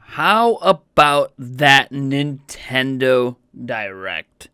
How about that Nintendo Direct?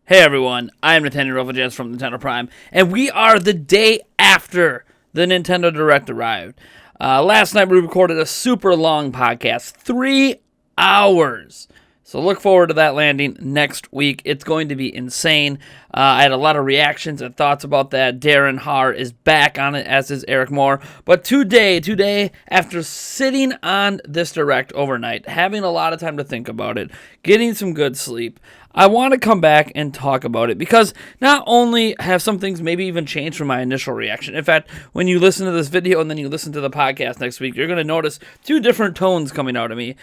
Hey everyone, I am Nintendo Jazz from Nintendo Prime, and we are the day after the Nintendo Direct arrived. Last night we recorded a super long podcast, 3 hours. So look forward to that landing next week. It's going to be insane. I had a lot of reactions and thoughts about that. Darren Haar is back on it, as is Eric Moore. But today, after sitting on this Direct overnight, having a lot of time to think about it, getting some good sleep, I want to come back and talk about it because not only have some things maybe even changed from my initial reaction. In fact, when you listen to this video and then you listen to the podcast next week, you're going to notice 2 different tones coming out of me.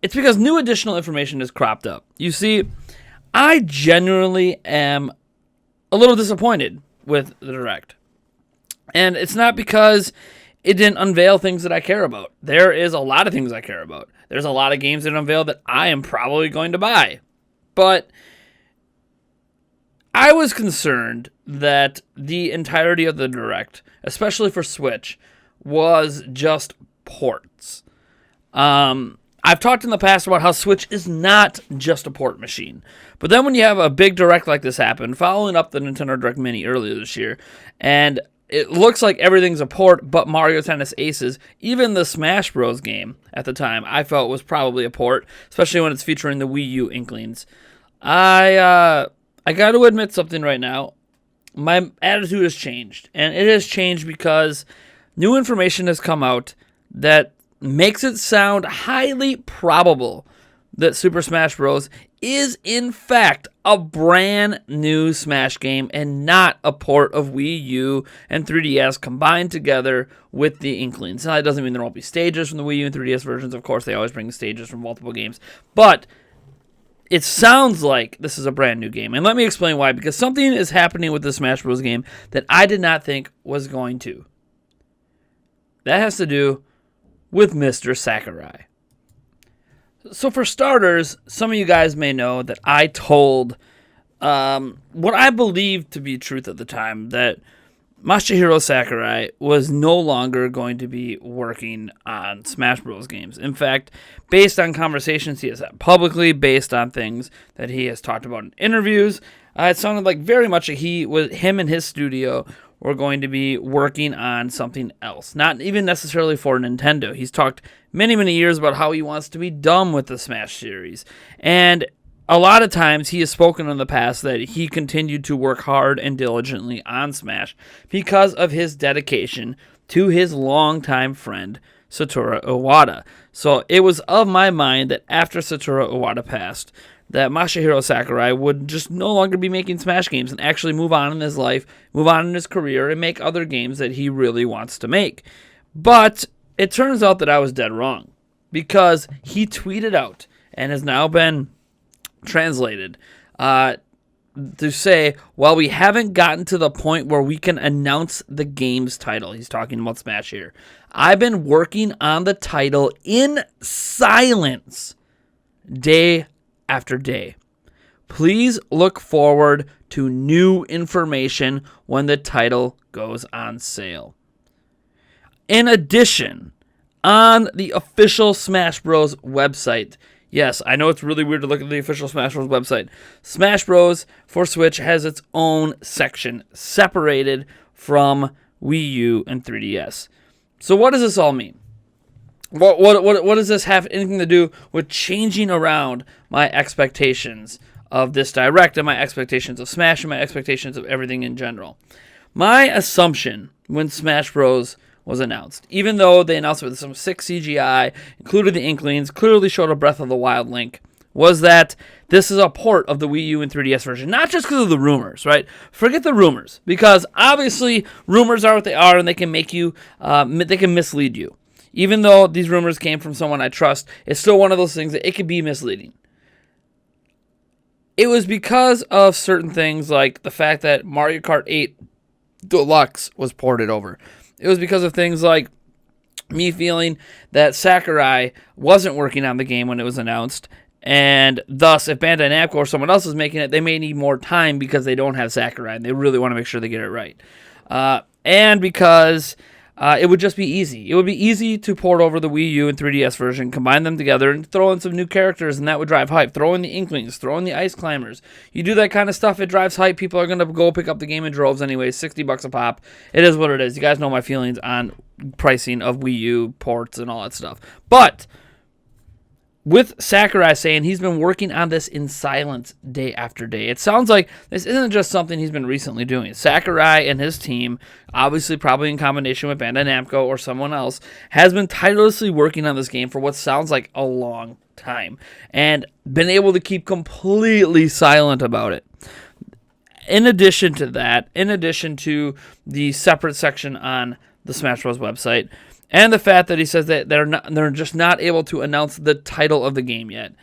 It's because new additional information has cropped up. You see, I genuinely am a little disappointed with the Direct. And it's not because it didn't unveil things that I care about. There is a lot of things I care about. There's a lot of games that unveiled that I am probably going to buy. But I was concerned that the entirety of the Direct, especially for Switch, was just ports. I've talked in the past about how Switch is not just a port machine. But then when you have a big Direct like this happen, following up the Nintendo Direct Mini earlier this year, and it looks like everything's a port but Mario Tennis Aces, even the Smash Bros. Game at the time, I felt was probably a port, especially when it's featuring the Wii U Inklings. I got to admit something right now. My attitude has changed, and it has changed because new information has come out that makes it sound highly probable that Super Smash Bros. Is in fact a brand new Smash game and not a port of Wii U and 3DS combined together with the Inklings. Now, that doesn't mean there won't be stages from the Wii U and 3DS versions. Of course, they always bring stages from multiple games. But it sounds like this is a brand new game. And let me explain why. Because something is happening with the Smash Bros. Game that I did not think was going to. That has to do with Mr. Sakurai. So for starters, some of you guys may know that I told what I believed to be truth at the time, that Masahiro Sakurai was no longer going to be working on Smash Bros. Games. In fact, based on conversations he has had publicly, based on things that he has talked about in interviews, it sounded like very much that him and his studio were going to be working on something else. Not even necessarily for Nintendo. He's talked many years about how he wants to be done with the Smash series. And a lot of times he has spoken in the past that he continued to work hard and diligently on Smash because of his dedication to his longtime friend, Satoru Iwata. So it was of my mind that after Satoru Iwata passed, that Masahiro Sakurai would just no longer be making Smash games and actually move on in his life, move on in his career, and make other games that he really wants to make. But it turns out that I was dead wrong, because he tweeted out, and has now been translated, to say, while we haven't gotten to the point where we can announce the game's title, he's talking about Smash here, I've been working on the title in silence day after day. Please look forward to new information when the title goes on sale. In addition, on the official Smash Bros. Website, yes, I know it's really weird to look at the official Smash Bros. Website, Smash Bros. For Switch has its own section separated from Wii U and 3DS. So what does this all mean? What does this have anything to do with changing around my expectations of this Direct and my expectations of Smash and my expectations of everything in general? My assumption when Smash Bros. Was announced, even though they announced it with some sick CGI, included the Inklings, clearly showed a Breath of the Wild link, was that this is a port of the Wii U and 3DS version. Not just because of the rumors, right? Forget the rumors, because obviously rumors are what they are and they can make you, they can mislead you. Even though these rumors came from someone I trust, it's still one of those things that it could be misleading. It was because of certain things like the fact that Mario Kart 8 Deluxe was ported over. It was because of things like me feeling that Sakurai wasn't working on the game when it was announced, and thus, if Bandai Namco or someone else is making it, they may need more time because they don't have Sakurai, and they really want to make sure they get it right. And because it would just be easy. It would be easy to port over the Wii U and 3DS version, combine them together, and throw in some new characters, and that would drive hype. Throw in the Inklings, throw in the Ice Climbers. You do that kind of stuff, it drives hype. People are going to go pick up the game in droves anyway. $60 a pop. It is what it is. You guys know my feelings on pricing of Wii U ports and all that stuff. But with Sakurai saying he's been working on this in silence day after day, it sounds like this isn't just something he's been recently doing. Sakurai and his team, obviously probably in combination with Bandai Namco or someone else, has been tirelessly working on this game for what sounds like a long time and been able to keep completely silent about it. In addition to that, in addition to the separate section on the Smash Bros. Website, and the fact that he says that they're just not able to announce the title of the game yet.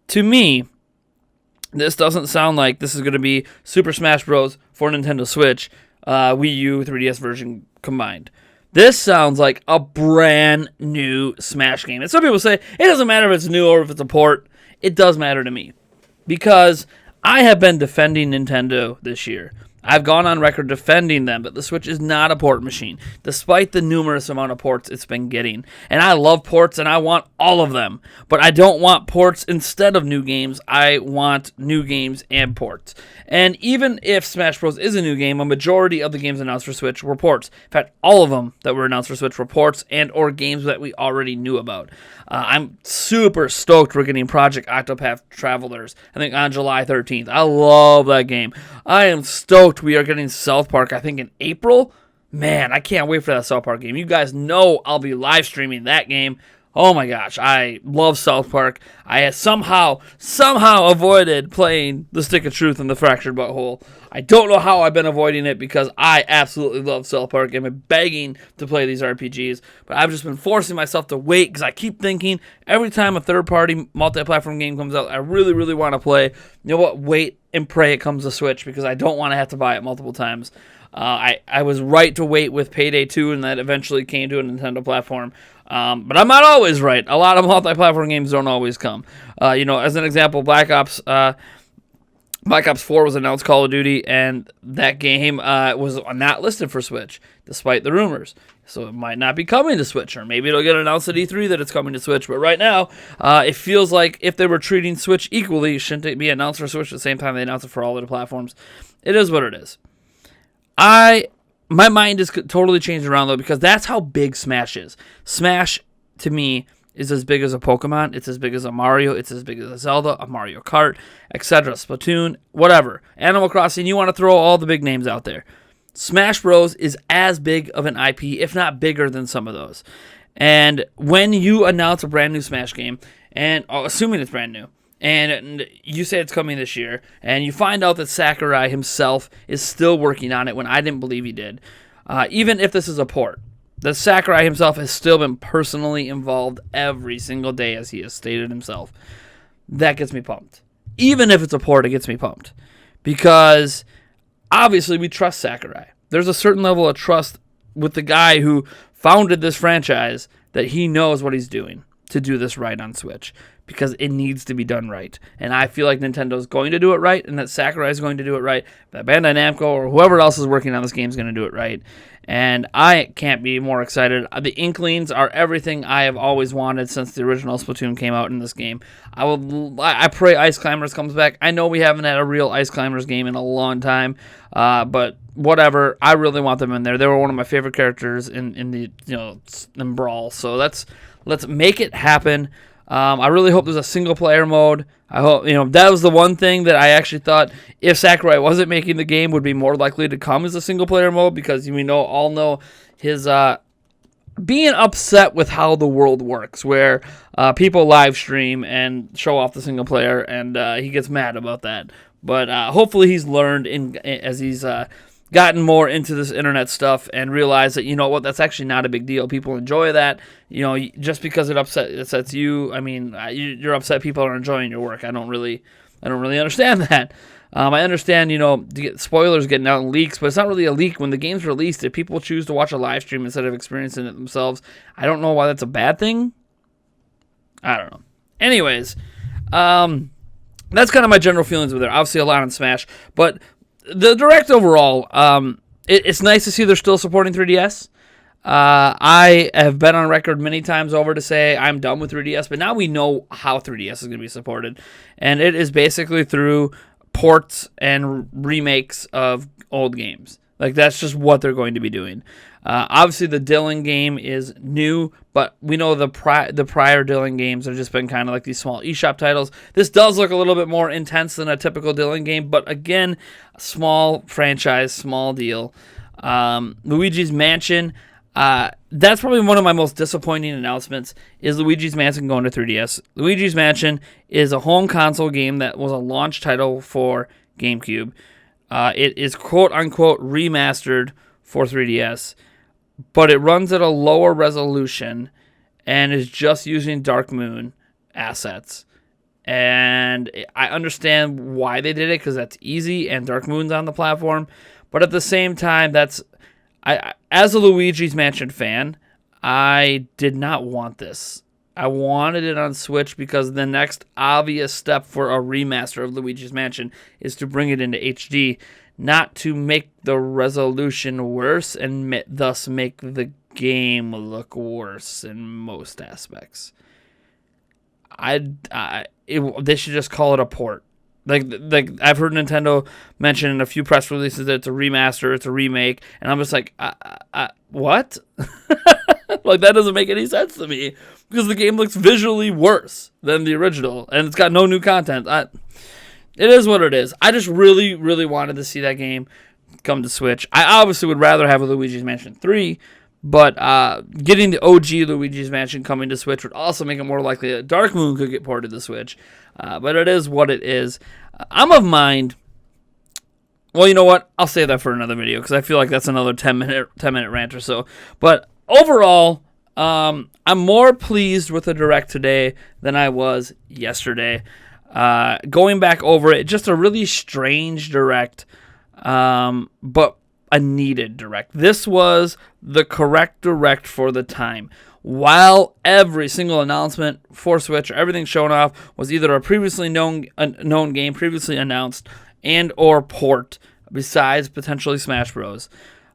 To me, this doesn't sound like this is going to be Super Smash Bros. For Nintendo Switch, Wii U, 3DS version combined. This sounds like a brand new Smash game. And some people say, it doesn't matter if it's new or if it's a port. It does matter to me. Because I have been defending Nintendo this year. I've gone on record defending them, but the Switch is not a port machine, despite the numerous amount of ports it's been getting. And I love ports, and I want all of them. But I don't want ports instead of new games. I want new games and ports. And even if Smash Bros. Is a new game, a majority of the games announced for Switch were ports. In fact, all of them that were announced for Switch were ports and or games that we already knew about. I'm super stoked we're getting Project Octopath Travelers, I think on July 13th. I love that game. I am stoked we are getting South Park, I think in April. Man, I can't wait for that South Park game. You guys know I'll be live streaming that game. Oh my gosh, I love South Park. I have somehow avoided playing The Stick of Truth and The Fractured Butthole. I don't know how I've been avoiding it because I absolutely love South Park. I've been begging to play these RPGs, but I've just been forcing myself to wait because I keep thinking every time a third-party multi-platform game comes out, I really, really want to play. You know what? Wait and pray it comes to Switch because I don't want to have to buy it multiple times. I was right to wait with Payday 2, and that eventually came to a Nintendo platform. But I'm not always right. A lot of multi-platform games don't always come. As an example, Black Ops 4 was announced Call of Duty, and that game was not listed for Switch, despite the rumors. So it might not be coming to Switch, or maybe it'll get announced at E3 that it's coming to Switch. But right now, it feels like if they were treating Switch equally, shouldn't it be announced for Switch at the same time they announce it for all other platforms? It is what it is. My mind is totally changed around, though, because that's how big Smash is. Smash, to me, is as big as a Pokemon. It's as big as a Mario. It's as big as a Zelda, a Mario Kart, etc. Splatoon, whatever. Animal Crossing, you want to throw all the big names out there. Smash Bros. Is as big of an IP, if not bigger than some of those. And when you announce a brand new Smash game, and assuming it's brand new, and you say it's coming this year, and you find out that Sakurai himself is still working on it when I didn't believe he did, even if this is a port, that Sakurai himself has still been personally involved every single day, as he has stated himself, that gets me pumped. Even if it's a port, it gets me pumped. Because, obviously, we trust Sakurai. There's a certain level of trust with the guy who founded this franchise that he knows what he's doing to do this right on Switch. Because it needs to be done right. And I feel like Nintendo's going to do it right, and that Sakurai is going to do it right, that Bandai Namco or whoever else is working on this game is going to do it right. And I can't be more excited. The Inklings are everything I have always wanted since the original Splatoon came out in this game. I pray Ice Climbers comes back. I know we haven't had a real Ice Climbers game in a long time, but whatever. I really want them in there. They were one of my favorite characters in Brawl. So let's make it happen. I really hope there's a single-player mode. I hope, that was the one thing that I actually thought if Sakurai wasn't making the game would be more likely to come as a single-player mode because all know his being upset with how the world works, where people live stream and show off the single-player, and he gets mad about that. But hopefully he's learned as he's gotten more into this internet stuff and realized that, that's actually not a big deal. People enjoy that. Just because it upsets you, you're upset people are enjoying your work. I don't really understand that. I understand, spoilers getting out and leaks, but it's not really a leak. When the game's released, if people choose to watch a live stream instead of experiencing it themselves, I don't know why that's a bad thing. I don't know. Anyways, that's kind of my general feelings with it. Obviously a lot on Smash, but the Direct overall, it's nice to see they're still supporting 3DS. I have been on record many times over to say I'm done with 3DS, but now we know how 3DS is going to be supported, and it is basically through ports and remakes of old games. Like, that's just what they're going to be doing. Obviously, the Dylan game is new, but we know the prior Dylan games have just been kind of like these small eShop titles. This does look a little bit more intense than a typical Dylan game, but again, small franchise, small deal. Luigi's Mansion, that's probably one of my most disappointing announcements, is Luigi's Mansion going to 3DS. Luigi's Mansion is a home console game that was a launch title for GameCube. It is quote-unquote remastered for 3DS, but it runs at a lower resolution and is just using Dark Moon assets. And I understand why they did it, because that's easy and Dark Moon's on the platform. But at the same time, as a Luigi's Mansion fan, I did not want this. I wanted it on Switch because the next obvious step for a remaster of Luigi's Mansion is to bring it into HD, not to make the resolution worse and thus make the game look worse in most aspects. They should just call it a port. Like I've heard Nintendo mention in a few press releases that it's a remaster, it's a remake, and I'm just like, what? Like, that doesn't make any sense to me, because the game looks visually worse than the original, and it's got no new content. It is what it is. I just really, really wanted to see that game come to Switch. I obviously would rather have a Luigi's Mansion 3, but getting the OG Luigi's Mansion coming to Switch would also make it more likely that Dark Moon could get ported to Switch. But it is what it is. I'm of mind. Well, you know what? I'll save that for another video, because I feel like that's another 10-minute rant or so. But overall, I'm more pleased with the Direct today than I was yesterday. Going back over it, just a really strange Direct, but a needed Direct. This was the correct Direct for the time. While every single announcement for Switch, or everything shown off, was either a previously known game, previously announced, and or port, besides potentially Smash Bros.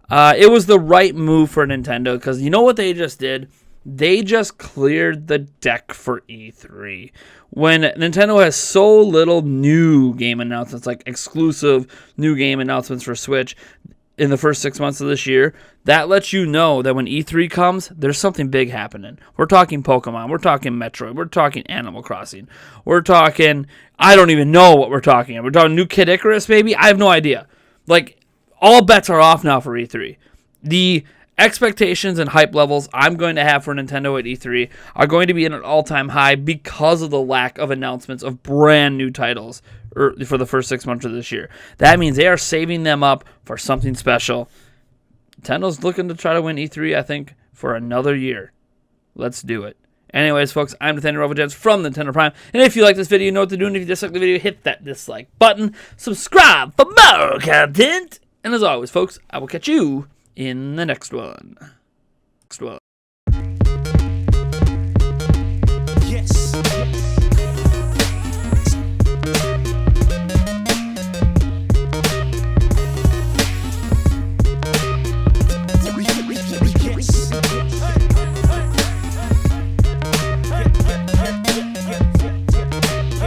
It was the right move for Nintendo, because you know what they just did? They just cleared the deck for E3. When Nintendo has so little new game announcements, like exclusive new game announcements for Switch, in the first 6 months of this year, that lets you know that when E3 comes, there's something big happening. We're talking Pokemon, we're talking Metroid, we're talking Animal Crossing, we're talking, I don't even know what we're talking. We're talking new Kid Icarus, maybe? I have no idea. Like, all bets are off now for E3. The expectations and hype levels I'm going to have for Nintendo at E3 are going to be at an all-time high because of the lack of announcements of brand new titles for the first 6 months of this year. That means they are saving them up for something special. Nintendo's looking to try to win E3, I think, for another year. Let's do it. Anyways, folks, I'm Nathaniel Rovagents from Nintendo Prime. And if you like this video, you know what to do. And if you dislike the video, hit that dislike button. Subscribe for more content. And as always, folks, I will catch you in the next one.